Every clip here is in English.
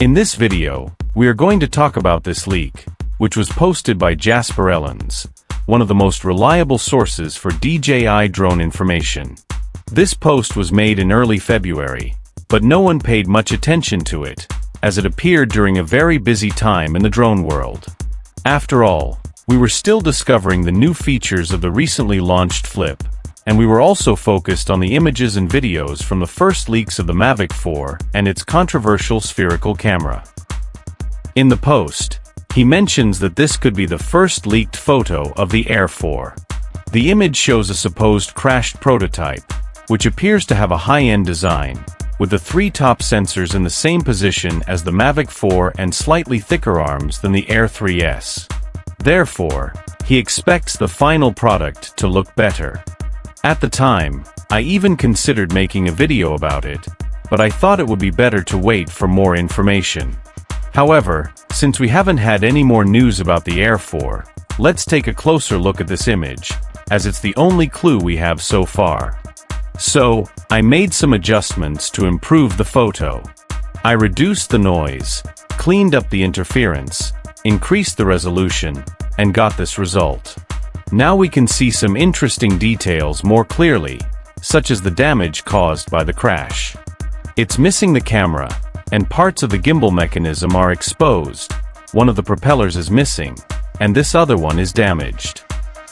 In this video, we are going to talk about this leak, which was posted by Jasper Ellens, one of the most reliable sources for DJI drone information. This post was made in early February, but no one paid much attention to it, as it appeared during a very busy time in the drone world. After all, we were still discovering the new features of the recently launched Flip, and we were also focused on the images and videos from the first leaks of the Mavic 4 and its controversial spherical camera. In the post, he mentions that this could be the first leaked photo of the Air 4. The image shows a supposed crashed prototype, which appears to have a high-end design, with the three top sensors in the same position as the Mavic 4 and slightly thicker arms than the Air 3S. Therefore, he expects the final product to look better. At the time, I even considered making a video about it, but I thought it would be better to wait for more information. However, since we haven't had any more news about the Air 4, let's take a closer look at this image, as it's the only clue we have so far. So, I made some adjustments to improve the photo. I reduced the noise, cleaned up the interference, increased the resolution, and got this result. Now we can see some interesting details more clearly, such as the damage caused by the crash. It's missing the camera, and parts of the gimbal mechanism are exposed. One of the propellers is missing, and this other one is damaged.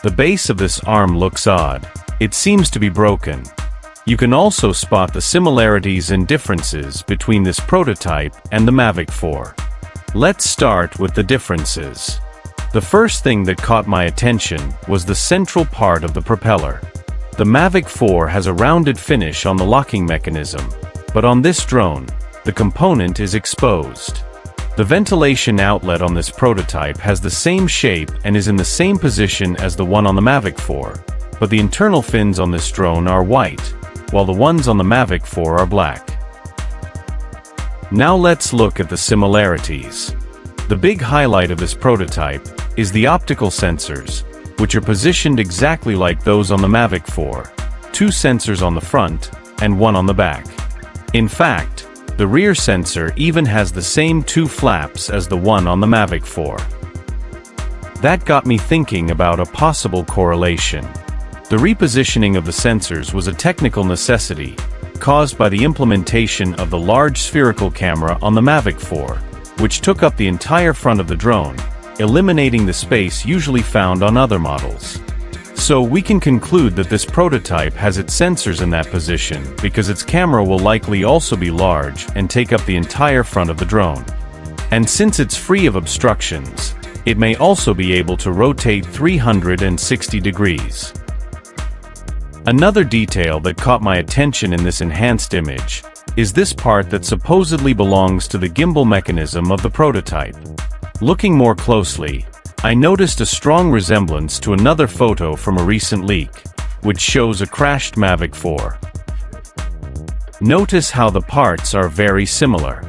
The base of this arm looks odd. It seems to be broken. You can also spot the similarities and differences between this prototype and the Mavic 4. Let's start with the differences. The first thing that caught my attention was the central part of the propeller. The Mavic 4 has a rounded finish on the locking mechanism, but on this drone, the component is exposed. The ventilation outlet on this prototype has the same shape and is in the same position as the one on the Mavic 4, but the internal fins on this drone are white, while the ones on the Mavic 4 are black. Now let's look at the similarities. The big highlight of this prototype is the optical sensors, which are positioned exactly like those on the Mavic 4, two sensors on the front and one on the back. In fact, the rear sensor even has the same two flaps as the one on the Mavic 4. That got me thinking about a possible correlation. The repositioning of the sensors was a technical necessity, caused by the implementation of the large spherical camera on the Mavic 4, which took up the entire front of the drone, eliminating the space usually found on other models. So we can conclude that this prototype has its sensors in that position because its camera will likely also be large and take up the entire front of the drone. And since it's free of obstructions, it may also be able to rotate 360 degrees. Another detail that caught my attention in this enhanced image is this part that supposedly belongs to the gimbal mechanism of the prototype. Looking more closely, I noticed a strong resemblance to another photo from a recent leak, which shows a crashed Mavic 4. Notice how the parts are very similar.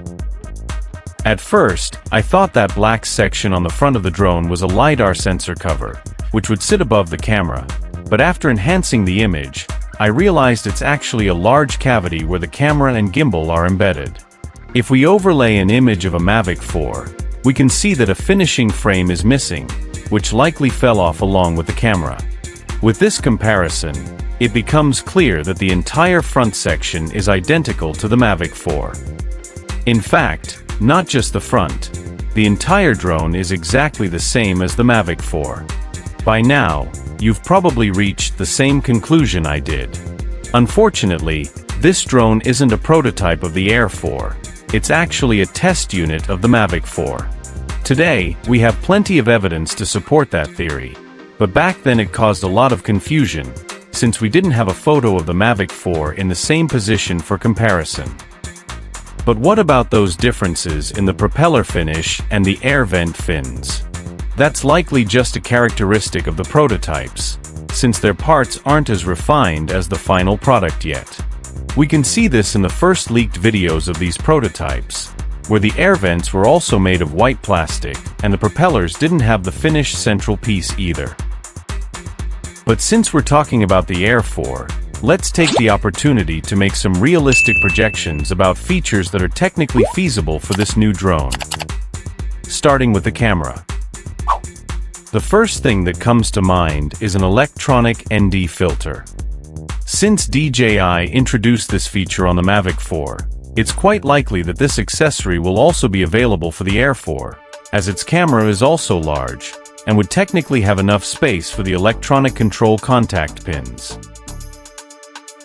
At first, I thought that black section on the front of the drone was a LiDAR sensor cover, which would sit above the camera, but after enhancing the image, I realized it's actually a large cavity where the camera and gimbal are embedded. If we overlay an image of a Mavic 4, we can see that a finishing frame is missing, which likely fell off along with the camera. With this comparison, it becomes clear that the entire front section is identical to the Mavic 4. In fact, not just the front, the entire drone is exactly the same as the Mavic 4. By now, you've probably reached the same conclusion I did. Unfortunately, this drone isn't a prototype of the Air 4. It's actually a test unit of the Mavic 4. Today, we have plenty of evidence to support that theory, but back then it caused a lot of confusion, since we didn't have a photo of the Mavic 4 in the same position for comparison. But what about those differences in the propeller finish and the air vent fins? That's likely just a characteristic of the prototypes, since their parts aren't as refined as the final product yet. We can see this in the first leaked videos of these prototypes, where the air vents were also made of white plastic, and the propellers didn't have the finished central piece either. But since we're talking about the Air 4, let's take the opportunity to make some realistic projections about features that are technically feasible for this new drone. Starting with the camera. The first thing that comes to mind is an electronic ND filter. Since DJI introduced this feature on the Mavic 4, it's quite likely that this accessory will also be available for the Air 4, as its camera is also large, and would technically have enough space for the electronic control contact pins.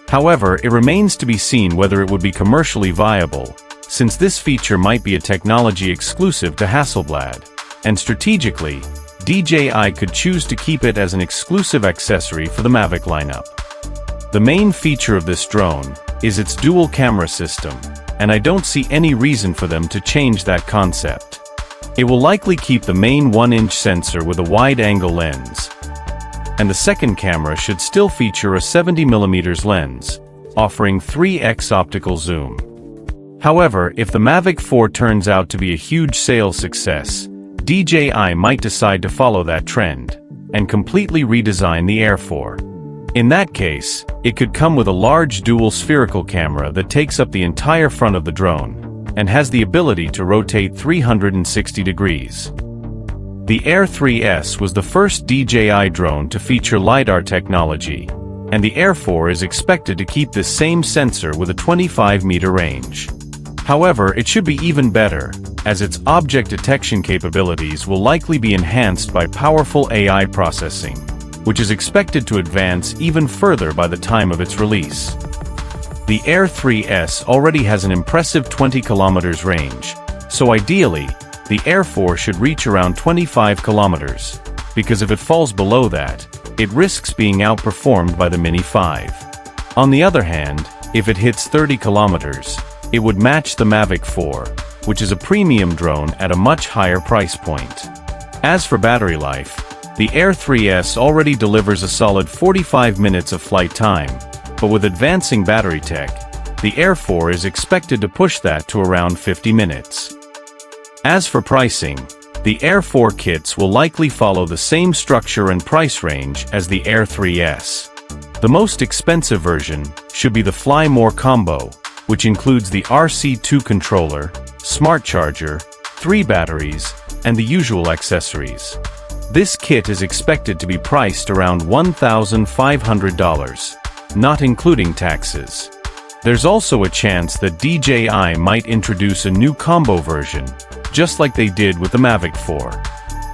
However, it remains to be seen whether it would be commercially viable, since this feature might be a technology exclusive to Hasselblad, and strategically, DJI could choose to keep it as an exclusive accessory for the Mavic lineup. The main feature of this drone is its dual camera system, and I don't see any reason for them to change that concept. It will likely keep the main 1-inch sensor with a wide-angle lens, and the second camera should still feature a 70mm lens, offering 3x optical zoom. However, if the Mavic 4 turns out to be a huge sales success, DJI might decide to follow that trend, and completely redesign the Air 4. In that case, it could come with a large dual spherical camera that takes up the entire front of the drone, and has the ability to rotate 360 degrees. The Air 3S was the first DJI drone to feature LiDAR technology, and the Air 4 is expected to keep this same sensor with a 25-meter range. However, it should be even better, as its object detection capabilities will likely be enhanced by powerful AI processing, which is expected to advance even further by the time of its release. The Air 3S already has an impressive 20 kilometers range, so ideally, the Air 4 should reach around 25 kilometers, because if it falls below that, it risks being outperformed by the Mini 5. On the other hand, if it hits 30 kilometers, it would match the Mavic 4, which is a premium drone at a much higher price point. As for battery life, the Air 3S already delivers a solid 45 minutes of flight time, but with advancing battery tech, the Air 4 is expected to push that to around 50 minutes. As for pricing, the Air 4 kits will likely follow the same structure and price range as the Air 3S. The most expensive version should be the Fly More combo, which includes the RC2 controller, smart charger, 3 batteries, and the usual accessories. This kit is expected to be priced around $1,500, not including taxes. There's also a chance that DJI might introduce a new combo version, just like they did with the Mavic 4.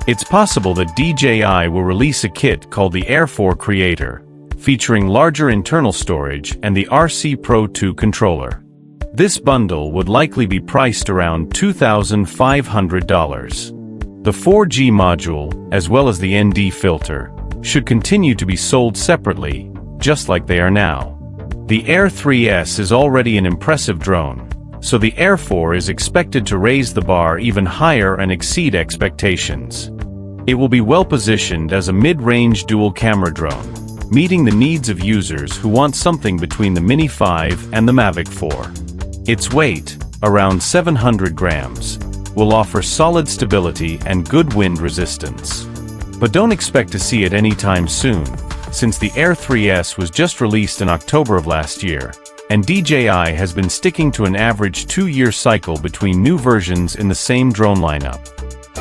It's possible that DJI will release a kit called the Air 4 Creator, featuring larger internal storage and the RC Pro 2 controller. This bundle would likely be priced around $2,500. The 4G module, as well as the ND filter, should continue to be sold separately, just like they are now. The Air 3S is already an impressive drone, so the Air 4 is expected to raise the bar even higher and exceed expectations. It will be well positioned as a mid-range dual-camera drone, meeting the needs of users who want something between the Mini 5 and the Mavic 4. Its weight, around 700 grams, will offer solid stability and good wind resistance. But don't expect to see it anytime soon, since the Air 3S was just released in October of last year, and DJI has been sticking to an average 2-year cycle between new versions in the same drone lineup.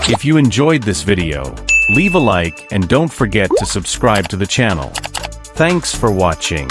If you enjoyed this video, leave a like and don't forget to subscribe to the channel. Thanks for watching.